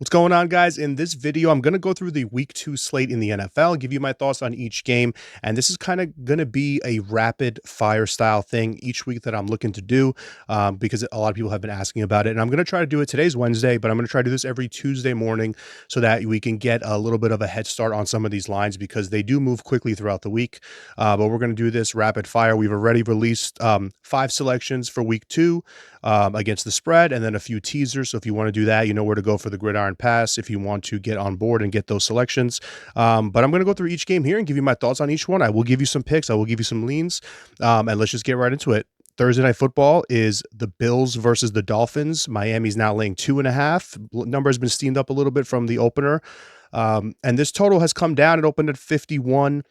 What's going on, guys? In this video, I'm going to go through the week 2 slate in the NFL, give you my thoughts on each game. And this is kind of going to be a rapid fire style thing each week that I'm looking to do because a lot of people have been asking about it. And I'm going to try to do it. Today's Wednesday, but I'm going to try to do this every Tuesday morning so that we can get a little bit of a head start on some of these lines because they do move quickly throughout the week. But we're going to do this rapid fire. We've already released 5 selections for week 2 against the spread, and then a few teasers. So if you want to do that, you know where to go for the gridiron pass if you want to get on board and get those selections. But I'm going to go through each game here and give you my thoughts on each one. I will give you some picks. I will give you some leans. And let's just get right into it. Thursday Night Football is the Bills versus the Dolphins. Miami's now laying 2.5. Number has been steamed up a little bit from the opener. And this total has come down. It opened at 51.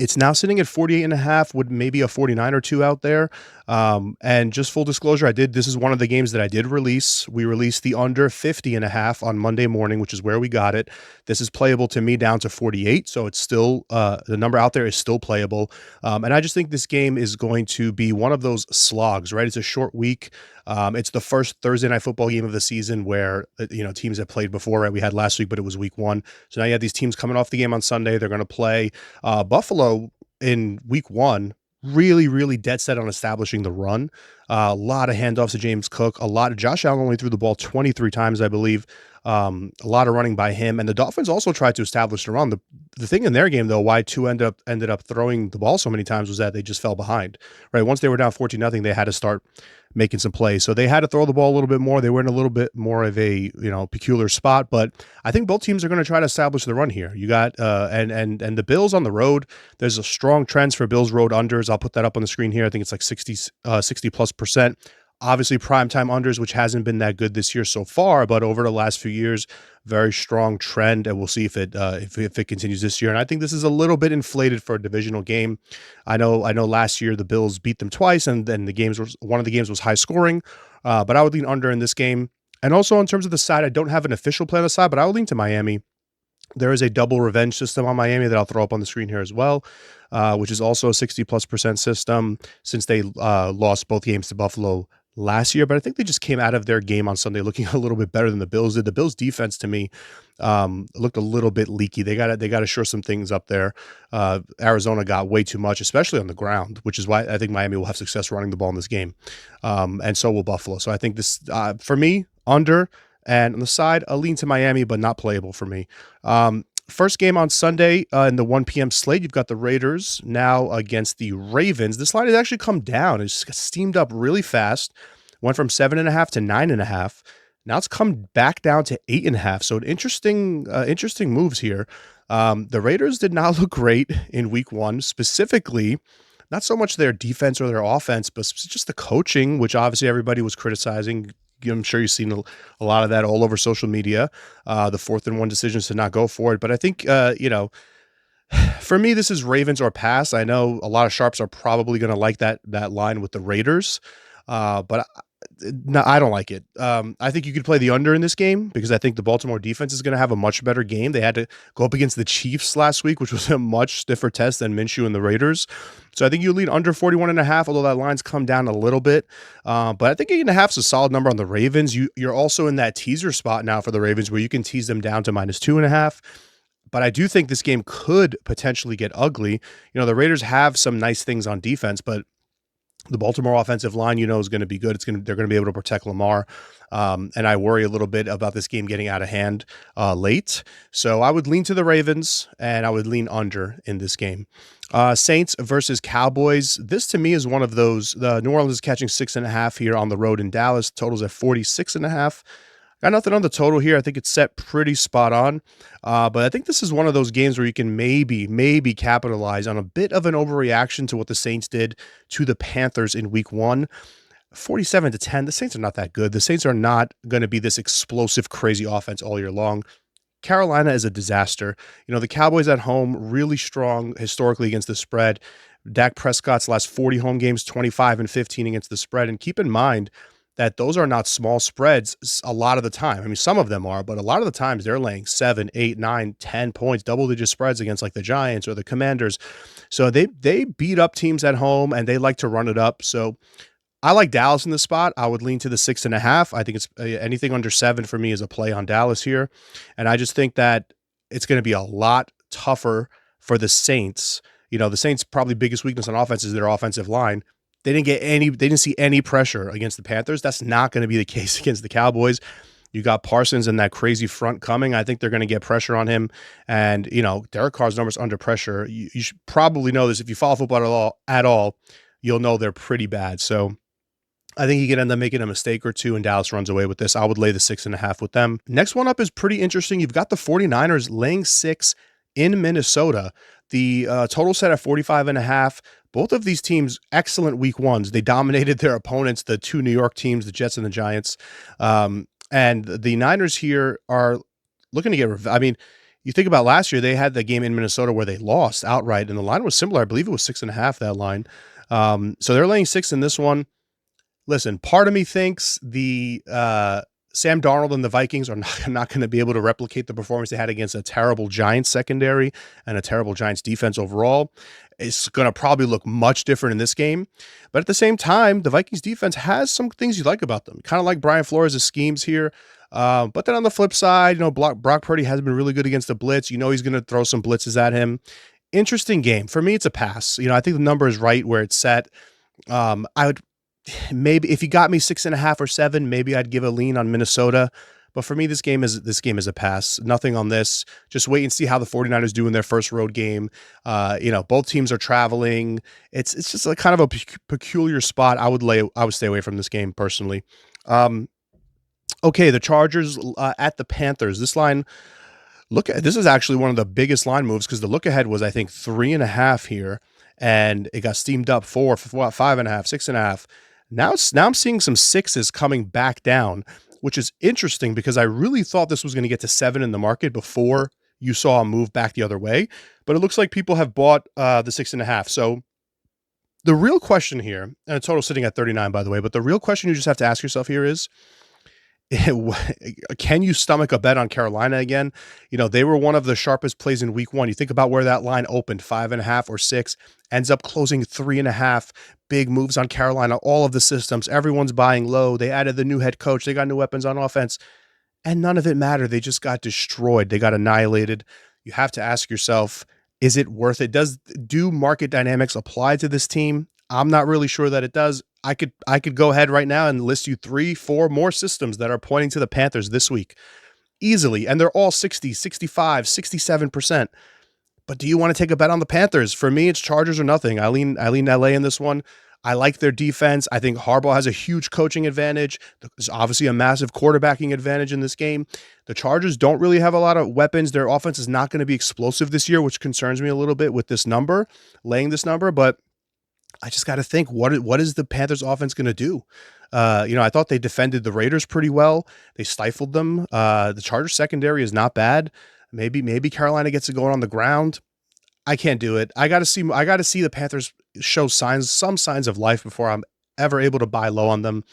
It's now sitting at 48.5 with maybe a 49 or 2 out there. And just full disclosure, this is one of the games that I did release. We released the under 50.5 on Monday morning, which is where we got it. This is playable to me down to 48. So it's still, the number out there is still playable. And I just think this game is going to be one of those slogs, right? It's a short week. It's the first Thursday Night Football game of the season where, teams have played before, right? We had last week, but it was week 1. So now you have these teams coming off the game on Sunday. They're going to play Buffalo in week 1. Really, really dead set on establishing the run. A lot of handoffs to James Cook. Josh Allen only threw the ball 23 times, I believe. A lot of running by him. And the Dolphins also tried to establish the run. The thing in their game, though, why Tua ended up throwing the ball so many times was that they just fell behind. Right. Once they were down 14-0, they had to start making some plays. So they had to throw the ball a little bit more. They were in a little bit more of a, peculiar spot. But I think both teams are going to try to establish the run here. You got and the Bills on the road. There's a strong trends for Bills road unders. I'll put that up on the screen here. I think it's like 60+%. Obviously, primetime unders, which hasn't been that good this year so far, but over the last few years, very strong trend, and we'll see if it continues this year. And I think this is a little bit inflated for a divisional game. I know last year the Bills beat them twice, and then one of the games was high scoring, but I would lean under in this game. And also in terms of the side, I don't have an official play on the side, but I would lean to Miami. There is a double revenge system on Miami that I'll throw up on the screen here as well, which is also a 60+% system since they lost both games to Buffalo last year, but I think they just came out of their game on Sunday looking a little bit better than the Bills did. The Bills defense to me looked a little bit leaky. They got to shore some things up there. Arizona got way too much, especially on the ground, which is why I think Miami will have success running the ball in this game. And so will Buffalo. So I think this, for me, under, and on the side, a lean to Miami, but not playable for me. First game on Sunday in the 1 p.m. slate, you've got the Raiders now against the Ravens. This line has actually come down. It's steamed up really fast. Went from 7.5 to 9.5. Now it's come back down to 8.5. So interesting moves here. The Raiders did not look great in week 1, specifically. Not so much their defense or their offense, but just the coaching, which obviously everybody was criticizing. I'm sure you've seen a lot of that all over social media, the 4th-and-1 decisions to not go for it. But I think, for me, this is Ravens or pass. I know a lot of sharps are probably going to like that line with the Raiders, but no, I don't like it. I think you could play the under in this game because I think the Baltimore defense is going to have a much better game. They had to go up against the Chiefs last week, which was a much stiffer test than Minshew and the Raiders. So I think you lead under 41.5, although that line's come down a little bit. But I think 8.5 is a solid number on the Ravens. You're also in that teaser spot now for the Ravens where you can tease them down to -2.5. But I do think this game could potentially get ugly. The Raiders have some nice things on defense, but the Baltimore offensive line, is going to be good. They're going to be able to protect Lamar. And I worry a little bit about this game getting out of hand late. So I would lean to the Ravens, and I would lean under in this game. Saints versus Cowboys. This to me is one of those. The New Orleans is catching 6.5 here on the road in Dallas. Totals at 46.5. Got nothing on the total here. I think it's set pretty spot on. But I think this is one of those games where you can maybe capitalize on a bit of an overreaction to what the Saints did to the Panthers in week 1. 47-10. The Saints are not that good. The Saints are not going to be this explosive, crazy offense all year long. Carolina is a disaster. The Cowboys at home, really strong historically against the spread. Dak Prescott's last 40 home games, 25-15 against the spread. And keep in mind that those are not small spreads a lot of the time. I mean, some of them are, but a lot of the times they're laying 7, 8, 9, 10 points, double-digit spreads against like the Giants or the Commanders. So they beat up teams at home, and they like to run it up. So I like Dallas in this spot. I would lean to the 6.5. I think it's anything under 7 for me is a play on Dallas here. And I just think that it's going to be a lot tougher for the Saints. The Saints' probably biggest weakness on offense is their offensive line. They didn't see any pressure against the Panthers. That's not going to be the case against the Cowboys. You got Parsons and that crazy front coming. I think they're going to get pressure on him. And, Derek Carr's numbers under pressure. You should probably know this. If you follow football at all, you'll know they're pretty bad. So I think he could end up making a mistake or two, and Dallas runs away with this. I would lay the 6.5 with them. Next one up is pretty interesting. You've got the 49ers laying 6 in Minnesota. The total set at 45.5. Both of these teams, excellent week ones. They dominated their opponents, the two New York teams, the Jets and the Giants. And the Niners here are looking to get I mean, you think about last year, they had the game in Minnesota where they lost outright, and the line was similar. I believe it was 6.5, that line. So they're laying 6 in this one. Listen, part of me thinks the Sam Darnold and the Vikings are not going to be able to replicate the performance they had against a terrible Giants secondary and a terrible Giants defense overall. It's going to probably look much different in this game. But at the same time, the Vikings defense has some things you like about them. Kind of like Brian Flores' schemes here. But then on the flip side, Brock Purdy has been really good against the blitz. He's going to throw some blitzes at him. Interesting game. For me, it's a pass. I think the number is right where it's set. I would maybe, if you got me 6.5 or 7, maybe I'd give a lean on Minnesota. But for me, this game is a pass. Nothing on this. Just wait and see how the 49ers do in their first road game. Both teams are traveling. It's just like kind of a peculiar spot. I would stay away from this game personally. Okay, the Chargers at the Panthers. This line, this is actually one of the biggest line moves because the look ahead was, I think, 3.5 here, and it got steamed up 4, 5.5, 6.5. Now I'm seeing some 6s coming back down, which is interesting because I really thought this was going to get to 7 in the market before you saw a move back the other way. But it looks like people have bought the 6.5. So the real question here, and a total sitting at 39, by the way, but the real question you just have to ask yourself here is, can you stomach a bet on Carolina again? They were one of the sharpest plays in week 1. You think about where that line opened, 5.5 or 6, ends up closing 3.5. Big moves on Carolina, all of the systems, everyone's buying low. They added the new head coach. They got new weapons on offense, and none of it mattered. They just got destroyed. They got annihilated. You have to ask yourself, is it worth it? Do market dynamics apply to this team? I'm not really sure that it does. I could go ahead right now and list you 3, 4 more systems that are pointing to the Panthers this week easily. And they're all 60, 65, 67%. But do you want to take a bet on the Panthers? For me, it's Chargers or nothing. I lean LA in this one. I like their defense. I think Harbaugh has a huge coaching advantage. There's obviously a massive quarterbacking advantage in this game. The Chargers don't really have a lot of weapons. Their offense is not going to be explosive this year, which concerns me a little bit with this number, laying this number. But I just got to think, what is the Panthers offense going to do? I thought they defended the Raiders pretty well. They stifled them. The Chargers secondary is not bad. Maybe Carolina gets it going on the ground. I can't do it. I got to see the Panthers show some signs of life before I'm ever able to buy low on them.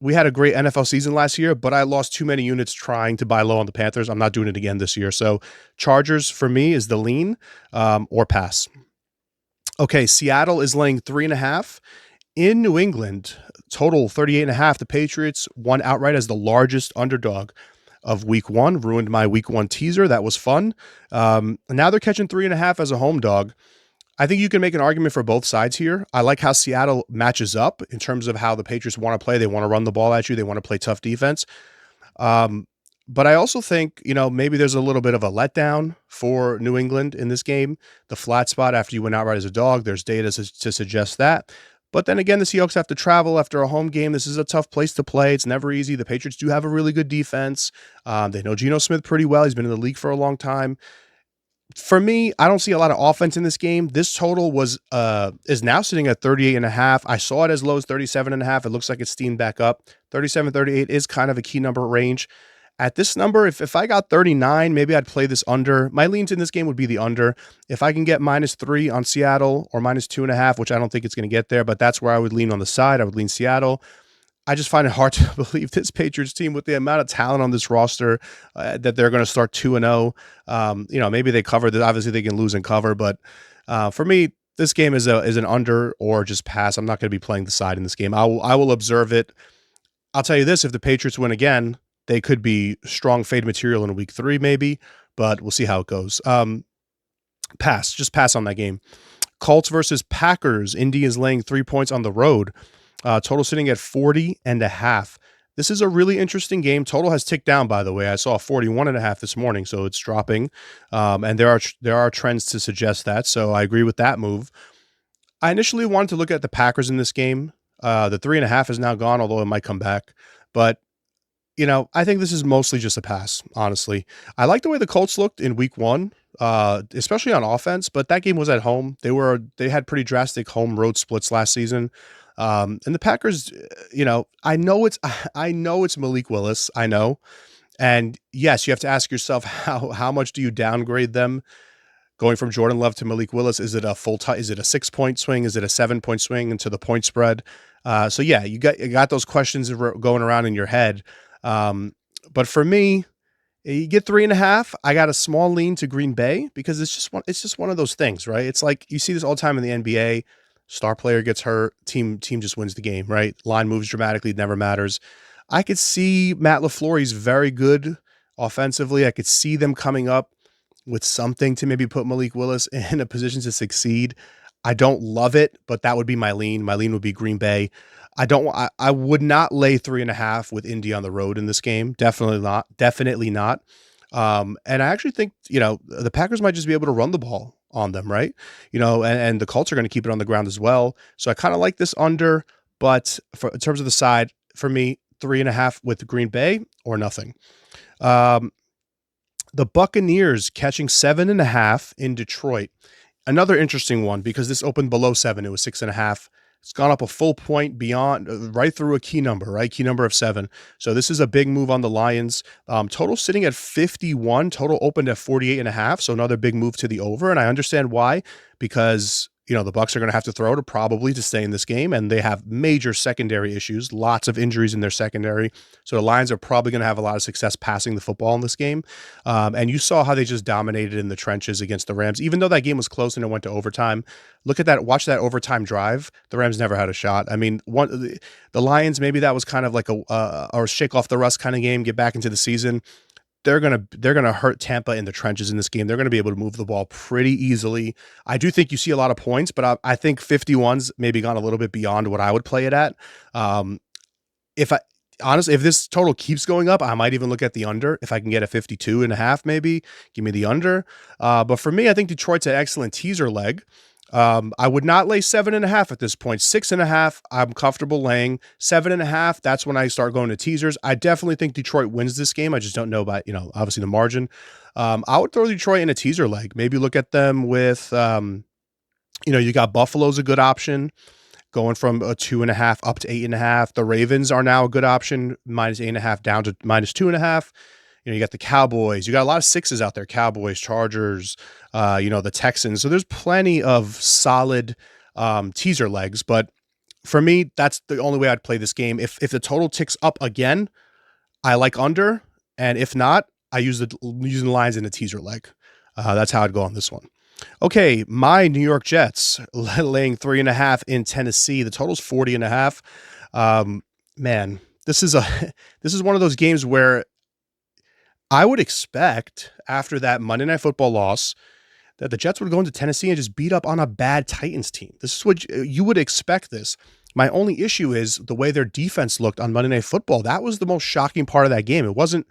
We had a great NFL season last year, but I lost too many units trying to buy low on the Panthers. I'm not doing it again this year. So Chargers for me is the lean or pass. Okay, Seattle is laying 3.5 in New England. Total 38.5. The Patriots won outright as the largest underdog of week 1. Ruined my week 1 teaser. That was fun. Now they're catching 3.5 as a home dog. I think you can make an argument for both sides here. I like how Seattle matches up in terms of how the Patriots want to play. They want to run the ball at you. They want to play tough defense. But I also think, maybe there's a little bit of a letdown for New England in this game. The flat spot after you went outright as a dog, there's data to suggest that. But then again, the Seahawks have to travel after a home game. This is a tough place to play. It's never easy. The Patriots do have a really good defense. They know Geno Smith pretty well. He's been in the league for a long time. For me, I don't see a lot of offense in this game. This total is now sitting at 38.5. I saw it as low as 37.5. It looks like it's steamed back up. 37, 38 is kind of a key number range. At this number, if I got 39, maybe I'd play this under. My leans in this game would be the under. If I can get -3 on Seattle or -2.5, which I don't think it's going to get there, but that's where I would lean on the side. I would lean Seattle. I just find it hard to believe this Patriots team, with the amount of talent on this roster, that they're going to start 2-0. Maybe they cover this. Obviously, they can lose and cover, but for me, This game is an under or just pass. I'm not going to be playing the side in this game. I will observe it. I'll tell you this: if the Patriots win again, they could be strong fade material in week 3, maybe, but we'll see how it goes. Pass, just pass on that game. Colts versus Packers. Indy is laying 3 points on the road. Total sitting at 40.5. This is a really interesting game. Total has ticked down, by the way. I saw 41.5 this morning, so it's dropping. And there are trends to suggest that. So I agree with that move. I initially wanted to look at the Packers in this game. The 3.5 is now gone, although it might come back. But I think this is mostly just a pass, honestly. I like the way the Colts looked in week 1, especially on offense, but that game was at home. They had pretty drastic home road splits last season. And the Packers, I know it's Malik Willis. I know. And yes, you have to ask yourself how much do you downgrade them going from Jordan Love to Malik Willis? Is it a is it a 6-point swing? Is it a 7-point swing into the point spread? So yeah, you got those questions going around in your head. But for me, you get 3.5. I got a small lean to Green Bay because it's just one of those things, right? It's like you see this all the time in the NBA. Star player gets hurt, team just wins the game, right? Line moves dramatically, it never matters. I could see Matt LaFleur, he's very good offensively. I could see them coming up with something to maybe put Malik Willis in a position to succeed. I don't love it, but that would be my lean. My lean would be Green Bay. I would not lay 3.5 with Indy on the road in this game. Definitely not. Definitely not. And I actually think, the Packers might just be able to run the ball on them, right? And the Colts are going to keep it on the ground as well. So I kind of like this under, but in terms of the side, for me, 3.5 with Green Bay or nothing. The Buccaneers catching 7.5 in Detroit. Another interesting one because this opened below 7. It was 6.5. It's gone up a full point beyond, right through a key number, right? Key number of 7. So this is a big move on the Lions. Total sitting at 51. Total opened at 48.5. So another big move to the over. And I understand why, because the Bucs are going to have to throw to stay in this game, and they have major secondary issues, lots of injuries in their secondary. So the Lions are probably going to have a lot of success passing the football in this game. And you saw how they just dominated in the trenches against the Rams, even though that game was close and it went to overtime. Look at that. Watch that overtime drive. The Rams never had a shot. I mean, the Lions, maybe that was kind of like a shake off the rust kind of game, get back into the season. They're gonna hurt Tampa in the trenches in this game. They're gonna be able to move the ball pretty easily. I do think you see a lot of points, but I think 51's maybe gone a little bit beyond what I would play it at. If I Honestly, if this total keeps going up, I might even look at the under. If I can get a 52.5, maybe give me the under. But for me, I think Detroit's an excellent teaser leg. I would not lay 7.5 at this point. 6.5, I'm comfortable laying. 7.5, that's when I start going to teasers. I definitely think Detroit wins this game. I just don't know by, obviously the margin. I would throw Detroit in a teaser leg. Maybe look at them with, you got Buffalo's a good option, going from a 2.5 up to 8.5. The Ravens are now a good option, -8.5 down to -2.5. You got the Cowboys. You got a lot of 6s out there. Cowboys, Chargers, the Texans. So there's plenty of solid teaser legs. But for me, that's the only way I'd play this game. If the total ticks up again, I like under. And if not, I using the lines in the teaser leg. That's how I'd go on this one. Okay, my New York Jets laying 3.5 in Tennessee. The total's 40.5. Man, this is one of those games where I would expect after that Monday Night Football loss that the Jets would go into Tennessee and just beat up on a bad Titans team. This is what you would expect this. My only issue is the way their defense looked on Monday Night Football. That was the most shocking part of that game. It wasn't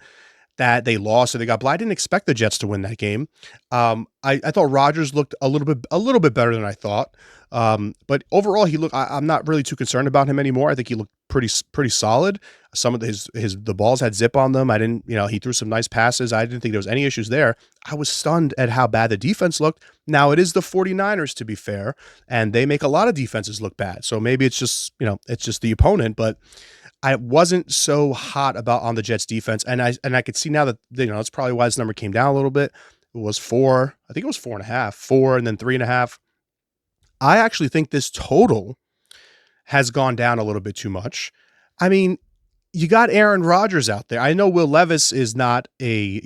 that they lost or they got blown. I didn't expect the Jets to win that game. I thought Rodgers looked a little bit better than I thought. But overall, I'm not really too concerned about him anymore. I think he looked pretty solid. Some of the balls had zip on them. He threw some nice passes. I didn't think there was any issues there. I was stunned at how bad the defense looked. Now it is the 49ers, to be fair, and they make a lot of defenses look bad. So maybe it's just the opponent, but I wasn't so hot on the Jets defense. And I could see now that, that's probably why this number came down a little bit. It was 4. I think it was 4.5, 4, and then 3.5. I actually think this total has gone down a little bit too much. I mean, You got Aaron Rodgers out there. I know Will Levis is not a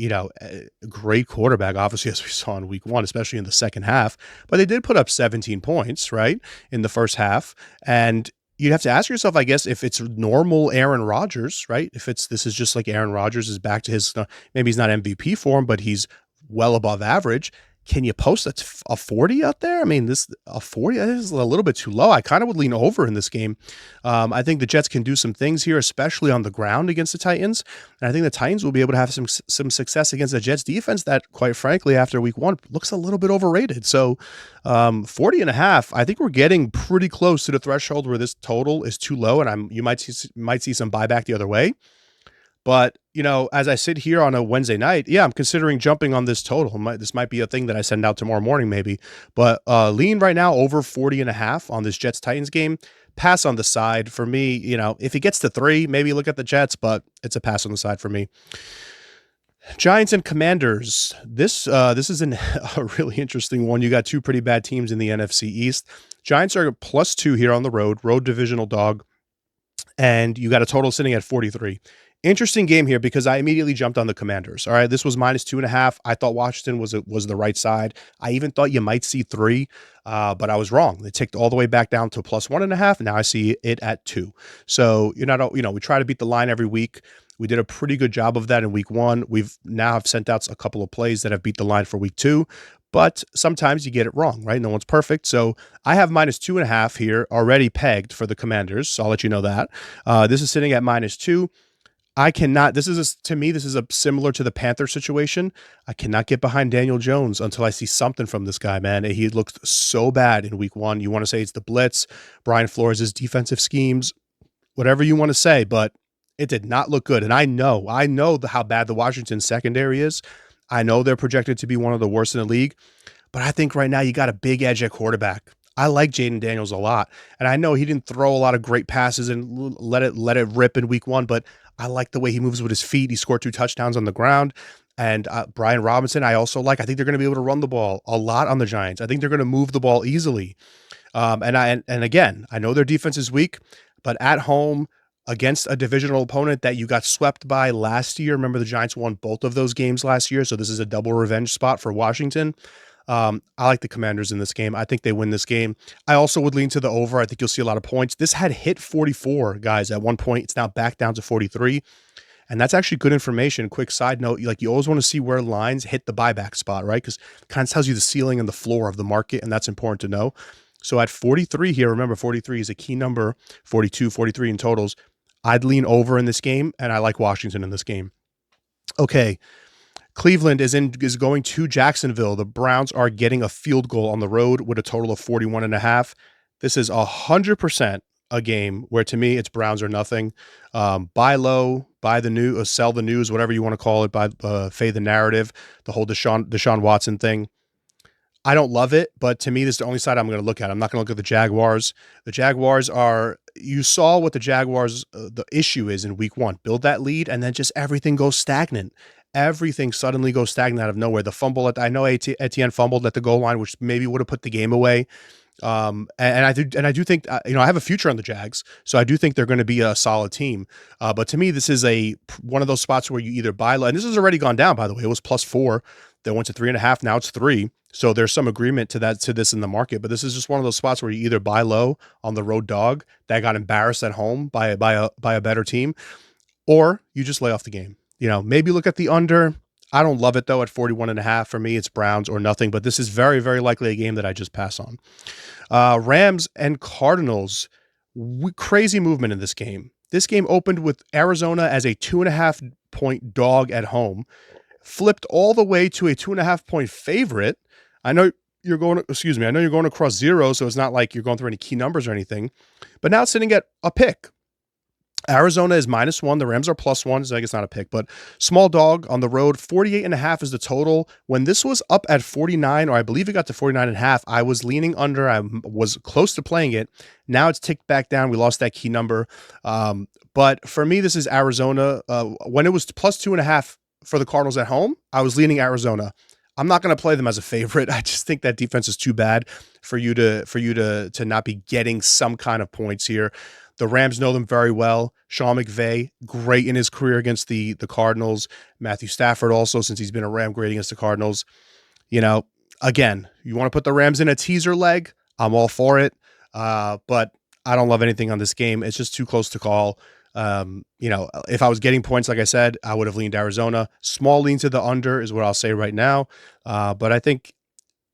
great quarterback, obviously, as we saw in week 1, especially in the second half, but they did put up 17 points, right, in the first half, and you'd have to ask yourself, I guess, if it's normal Aaron Rodgers, right? If it's this is just like Aaron Rodgers is back to his maybe he's not MVP form, but he's well above average. Can you post a 40 out there? I mean, this a 40 is a little bit too low. I kind of would lean over in this game. I think the Jets can do some things here, especially on the ground against the Titans. And I think the Titans will be able to have some success against the Jets defense that, quite frankly, after week 1 looks a little bit overrated. So 40 and a half, I think we're getting pretty close to the threshold where this total is too low. And you might see some buyback the other way. But, as I sit here on a Wednesday night, yeah, I'm considering jumping on this total. This might be a thing that I send out tomorrow morning maybe. But lean right now over 40 and a half on this Jets-Titans game. Pass on the side. For me, if he gets to 3, maybe look at the Jets, but it's a pass on the side for me. Giants and Commanders. This is a really interesting one. You got 2 pretty bad teams in the NFC East. Giants are +2 here on the road divisional dog. And you got a total sitting at 43. Interesting game here because I immediately jumped on the Commanders. All right, this was -2.5. I thought Washington was the right side. I even thought you might see 3, but I was wrong. They ticked all the way back down to +1.5. Now I see it at 2. So we try to beat the line every week. We did a pretty good job of that in week 1. We've now have sent out a couple of plays that have beat the line for week 2. But sometimes you get it wrong, right? No one's perfect. So I have -2.5 here already pegged for the Commanders. So I'll let you know that. This is sitting at -2. I cannot. To me, this is similar to the Panther situation. I cannot get behind Daniel Jones until I see something from this guy, man. He looked so bad in week 1. You want to say it's the blitz, Brian Flores' defensive schemes, whatever you want to say, but it did not look good. And I know how bad the Washington secondary is. I know they're projected to be one of the worst in the league, but I think right now you got a big edge at quarterback. I like Jaden Daniels a lot, and I know he didn't throw a lot of great passes and let it rip in week 1, but I like the way he moves with his feet. He scored 2 touchdowns on the ground. And Brian Robinson, I also like. I think they're going to be able to run the ball a lot on the Giants. I think they're going to move the ball easily. And again, I know their defense is weak, but at home against a divisional opponent that you got swept by last year. Remember, the Giants won both of those games last year, so this is a double revenge spot for Washington. I like the Commanders in this game. I think they win this game. I also would lean to the over. I think you'll see a lot of points. This had hit 44, guys, at one point. It's now back down to 43. And that's actually good information. Quick side note, you always want to see where lines hit the buyback spot, right? Because it kind of tells you the ceiling and the floor of the market, and that's important to know. So at 43 here, remember 43 is a key number, 42, 43 in totals. I'd lean over in this game, and I like Washington in this game. Okay. Cleveland is going to Jacksonville. The Browns are getting a field goal on the road with a total of 41.5. This is 100% a game where, to me, it's Browns or nothing. Buy low, buy the news, sell the news, whatever you want to call it, fade the narrative, the whole Deshaun Watson thing. I don't love it, but to me, this is the only side I'm going to look at. I'm not going to look at the Jaguars. The Jaguars you saw what the Jaguars, the issue is in week 1. Build that lead, and then just everything goes stagnant. Everything suddenly goes stagnant out of nowhere. The fumble I know Etienne fumbled at the goal line, which maybe would have put the game away. And I do think I have a future on the Jags, so I do think they're going to be a solid team. But to me, this is one of those spots where you either buy low, and this has already gone down, by the way. It was +4, then went to 3.5. Now it's 3. So there's some agreement to this in the market. But this is just one of those spots where you either buy low on the road dog that got embarrassed at home by a better team, or you just lay off the game. Maybe look at the under. I don't love it, though, at 41.5. For me, it's Browns or nothing, but this is very, very likely a game that I just pass on. Rams and Cardinals, crazy movement in this game. This game opened with Arizona as a 2.5-point dog at home, flipped all the way to a 2.5-point favorite. I know you're going across 0, so it's not like you're going through any key numbers or anything, but now it's sitting at a pick. Arizona is -1. The Rams are +1. So I guess not a pick, but small dog on the road. 48.5 is the total. When this was up at 49, or I believe it got to 49.5, I was leaning under. I was close to playing it. Now it's ticked back down. We lost that key number. But for me, this is Arizona. When it was +2.5 for the Cardinals at home, I was leaning Arizona. I'm not going to play them as a favorite. I just think that defense is too bad for you to not be getting some kind of points here. The Rams know them very well. Sean McVay, great in his career against the Cardinals. Matthew Stafford also, since he's been a Ram, great against the Cardinals. You know, again, you want to put the Rams in a teaser leg, I'm all for it. But I don't love anything on this game. It's just too close to call. If I was getting points, like I said, I would have leaned Arizona. Small lean to the under is what I'll say right now. But I think,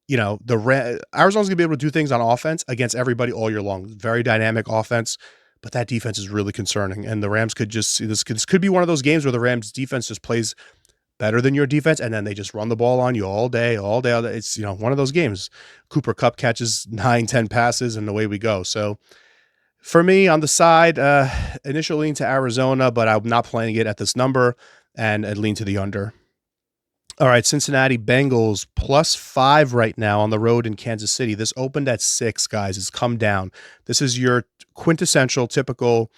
Arizona's gonna be able to do things on offense against everybody all year long. Very dynamic offense, but that defense is really concerning. And the Rams could just see this could be one of those games where the Rams defense just plays better than your defense, and then they just run the ball on you all day, all day. All day. It's one of those games. Cooper Kupp catches 9-10 passes, and away we go. So for me on the side, initial lean to Arizona, but I'm not playing it at this number, and I'd lean to the under. All right, Cincinnati Bengals +5 right now on the road in Kansas City. This opened at 6, guys. It's come down. This is your quintessential, typical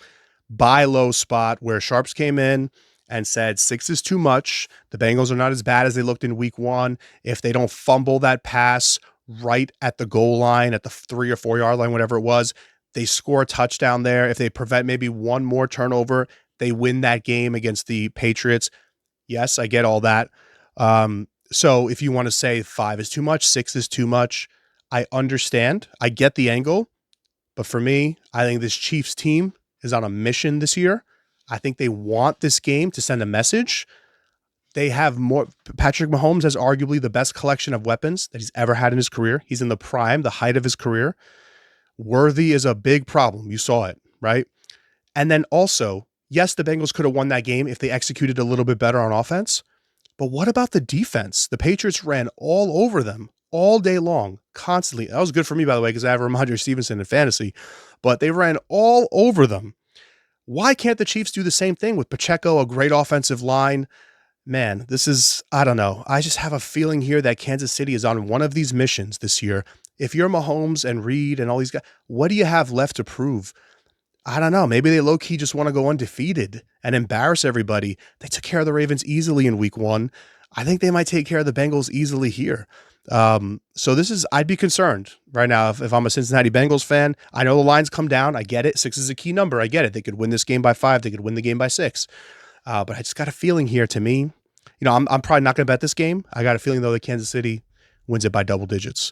buy low spot where sharps came in and said 6 is too much. The Bengals are not as bad as they looked in week 1. If they don't fumble that pass right at the goal line, at the 3 or 4 yard line, whatever it was, they score a touchdown there. If they prevent maybe one more turnover, they win that game against the Patriots. Yes, I get all that. So if you want to say 5 is too much, 6 is too much, I understand. I get the angle. But for me, I think this Chiefs team is on a mission this year. I think they want this game to send a message. They have more. Patrick Mahomes has arguably the best collection of weapons that he's ever had in his career. He's in the prime, the height of his career. Worthy is a big problem. You saw it, right? And then also, yes, the Bengals could have won that game if they executed a little bit better on offense. But what about the defense? The Patriots ran all over them all day long, constantly. That was good for me, by the way, because I have Ramondre Stevenson in fantasy. But they ran all over them. Why can't the Chiefs do the same thing with Pacheco, a great offensive line? Man, I don't know. I just have a feeling here that Kansas City is on one of these missions this year. If you're Mahomes and Reed and all these guys, what do you have left to prove? I don't know. Maybe they low-key just want to go undefeated and embarrass everybody. They took care of the Ravens easily in week 1. I think they might take care of the Bengals easily here. I'd be concerned right now if I'm a Cincinnati Bengals fan. I know the lines come down. I get it. 6 is a key number. I get it. They could win this game by 5. They could win the game by 6. But I just got a feeling here to me, I'm probably not going to bet this game. I got a feeling, though, that Kansas City wins it by double digits.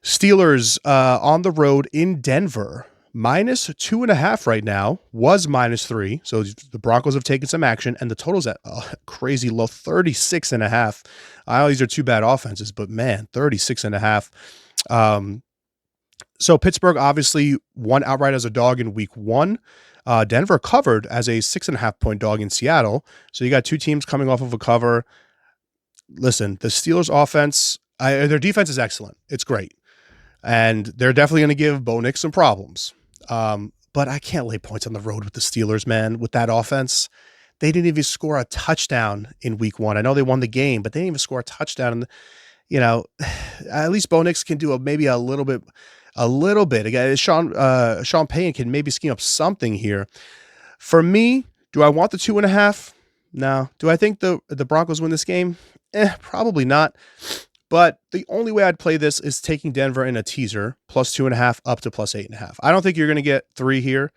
Steelers on the road in Denver. -2.5 right now, was -3. So the Broncos have taken some action, and the total's at a crazy low 36.5. I know these are two bad offenses, but man, 36.5. So Pittsburgh obviously won outright as a dog in week 1. Denver covered as a 6.5 point dog in Seattle. So you got two teams coming off of a cover. Listen, the Steelers offense, their defense is excellent. It's great. And they're definitely going to give Bo Nix some problems. But I can't lay points on the road with the Steelers, man, with that offense. They didn't even score a touchdown in week 1. I know they won the game, but they didn't even score a touchdown. And, at least Bo Nix can do maybe a little bit. Again, Sean Payton can maybe scheme up something here. For me, do I want the 2.5? No. Do I think the Broncos win this game? Probably not. But the only way I'd play this is taking Denver in a teaser, +2.5 up to +8.5. I don't think you're going to get 3 here.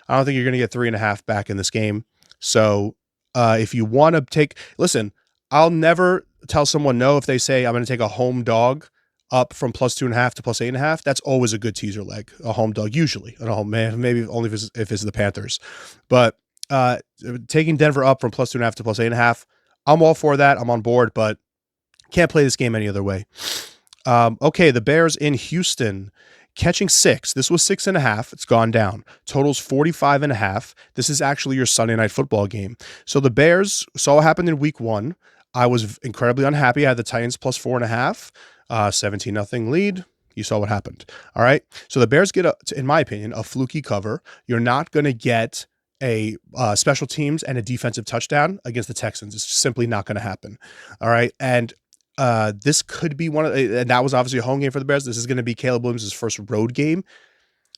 I don't think you're going to get 3.5 back in this game. So if you want to listen, I'll never tell someone no if they say I'm going to take a home dog up from +2.5 to +8.5. That's always a good teaser leg, a home dog, usually. At a home, man, maybe only if it's the Panthers. But taking Denver up from +2.5 to +8.5, I'm all for that. I'm on board, but can't play this game any other way. Okay, the Bears in Houston catching 6. This was 6.5. It's gone down. Total's 45.5. This is actually your Sunday night football game. So the Bears saw what happened in week 1. I was incredibly unhappy. I had the Titans +4.5, 17-0 lead. You saw what happened. All right. So the Bears get, in my opinion, a fluky cover. You're not going to get a special teams and a defensive touchdown against the Texans. It's simply not going to happen. All right. And this could be and that was obviously a home game for the Bears. This is going to be Caleb Williams' first road game.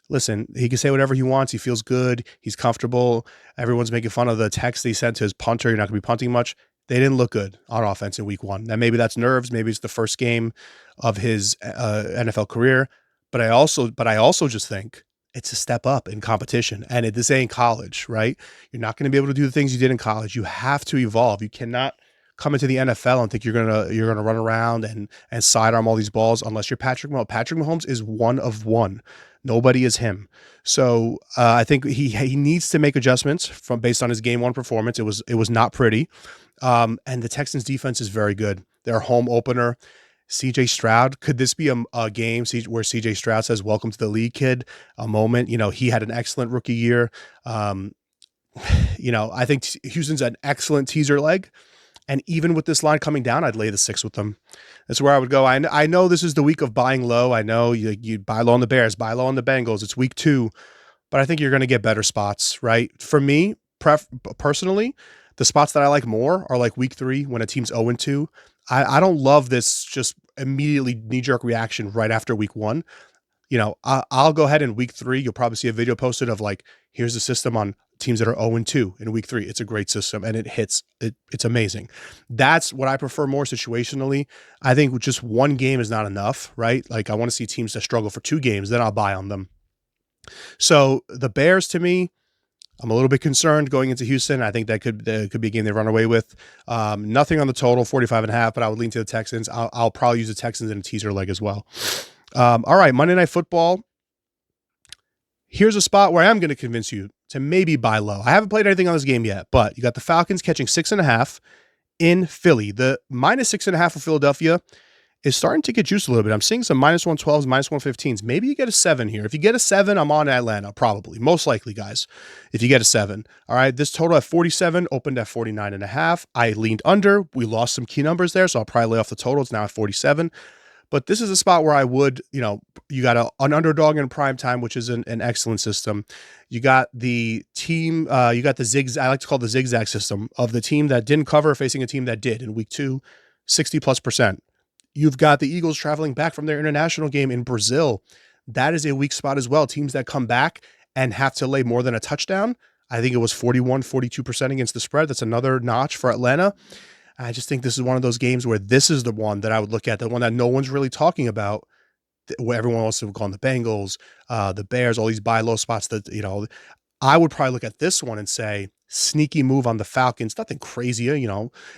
Listen, he can say whatever he wants. He feels good. He's comfortable. Everyone's making fun of the text he sent to his punter. You're not going to be punting much. They didn't look good on offense in week 1. Now, maybe that's nerves. Maybe it's the first game of his NFL career. But I also just think it's a step up in competition. And this ain't college, right? You're not going to be able to do the things you did in college. You have to evolve. You cannot come into the NFL and think you're gonna run around and sidearm all these balls unless you're Patrick Mahomes. Patrick Mahomes is one of one. Nobody is him. So I think he needs to make adjustments from based on his game one performance. It was not pretty. And the Texans defense is very good. Their home opener, CJ Stroud. Could this be a game where CJ Stroud says, "Welcome to the league, kid"? A moment. He had an excellent rookie year. I think Houston's an excellent teaser leg. And even with this line coming down, I'd lay the 6 with them. That's where I would go. I know this is the week of buying low. I know you buy low on the Bears, buy low on the Bengals. It's week 2, but I think you're going to get better spots, right? For me, personally, the spots that I like more are like week 3 when a team's 0-2. I don't love this just immediately knee-jerk reaction right after week 1. I'll go ahead in week 3. You'll probably see a video posted of like, here's the system on teams that are 0-2 in week 3. It's a great system and it hits. It's amazing. That's what I prefer more situationally. I think just one game is not enough, right? Like I want to see teams that struggle for 2 games, then I'll buy on them. So the Bears, to me, I'm a little bit concerned going into Houston. I think that could be a game they run away with. Nothing on the total, 45.5, but I would lean to the Texans. I'll probably use the Texans in a teaser leg as well. All right, Monday Night Football. Here's a spot where I am going to convince you to maybe buy low. I haven't played anything on this game yet, but you got the Falcons catching 6.5 in Philly. The -6.5 for Philadelphia is starting to get juiced a little bit. I'm seeing some -112s, -115s. Maybe you get a 7 here. If you get a 7, I'm on Atlanta, probably. Most likely, guys, if you get a 7. All right, this total at 47 opened at 49.5. I leaned under. We lost some key numbers there, so I'll probably lay off the total. It's now at 47. But this is a spot where I would, you got an underdog in prime time, which is an excellent system. You got the team, you got the zigzag, I like to call it the zigzag system of the team that didn't cover facing a team that did in week 2, 60+%. You've got the Eagles traveling back from their international game in Brazil. That is a weak spot as well. Teams that come back and have to lay more than a touchdown. I think it was 41, 42% against the spread. That's another notch for Atlanta. I just think this is one of those games where this is the one that I would look at, the one that no one's really talking about, where everyone wants to call on the Bengals, the Bears, all these buy low spots that, I would probably look at this one and say, sneaky move on the Falcons. Nothing crazy,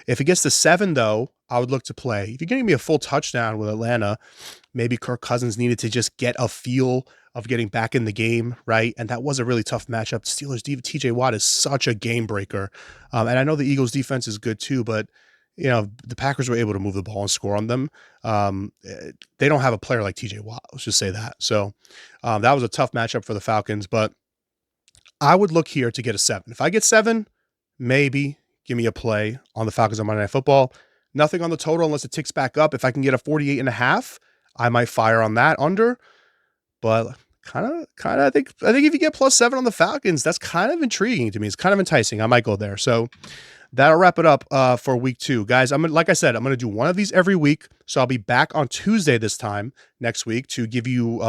If it gets to 7, though, I would look to play. If you're getting me a full touchdown with Atlanta, maybe Kirk Cousins needed to just get a feel of getting back in the game, right? And that was a really tough matchup. Steelers, TJ Watt is such a game breaker. And I know the Eagles defense is good too, but the Packers were able to move the ball and score on them. They don't have a player like TJ Watt. Let's just say that. So that was a tough matchup for the Falcons, but I would look here to get a 7. If I get 7, maybe give me a play on the Falcons on Monday Night Football. Nothing on the total unless it ticks back up. If I can get a 48.5, I might fire on that under. But kind of, I think if you get +7 on the Falcons, that's kind of intriguing to me. It's kind of enticing. I might go there. So that'll wrap it up for week 2, guys. Like I said, I'm going to do one of these every week. So I'll be back on Tuesday this time next week to give you,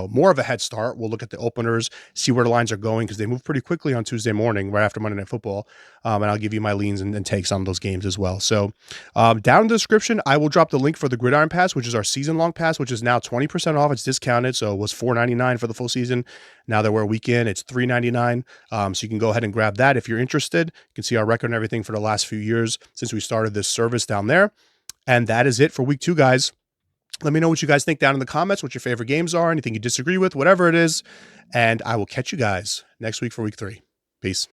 more of a head start. We'll look at the openers, see where the lines are going because they move pretty quickly on Tuesday morning, right after Monday Night Football. And I'll give you my leans and takes on those games as well. So down in the description, I will drop the link for the Gridiron Pass, which is our season-long pass, which is now 20% off. It's discounted, so it was $4.99 for the full season. Now that we're a weekend, it's $3.99. So you can go ahead and grab that if you're interested. You can see our record and everything for the last few years since we started this service down there. And that is it for week 2, guys. Let me know what you guys think down in the comments, what your favorite games are, anything you disagree with, whatever it is. And I will catch you guys next week for week 3. Peace.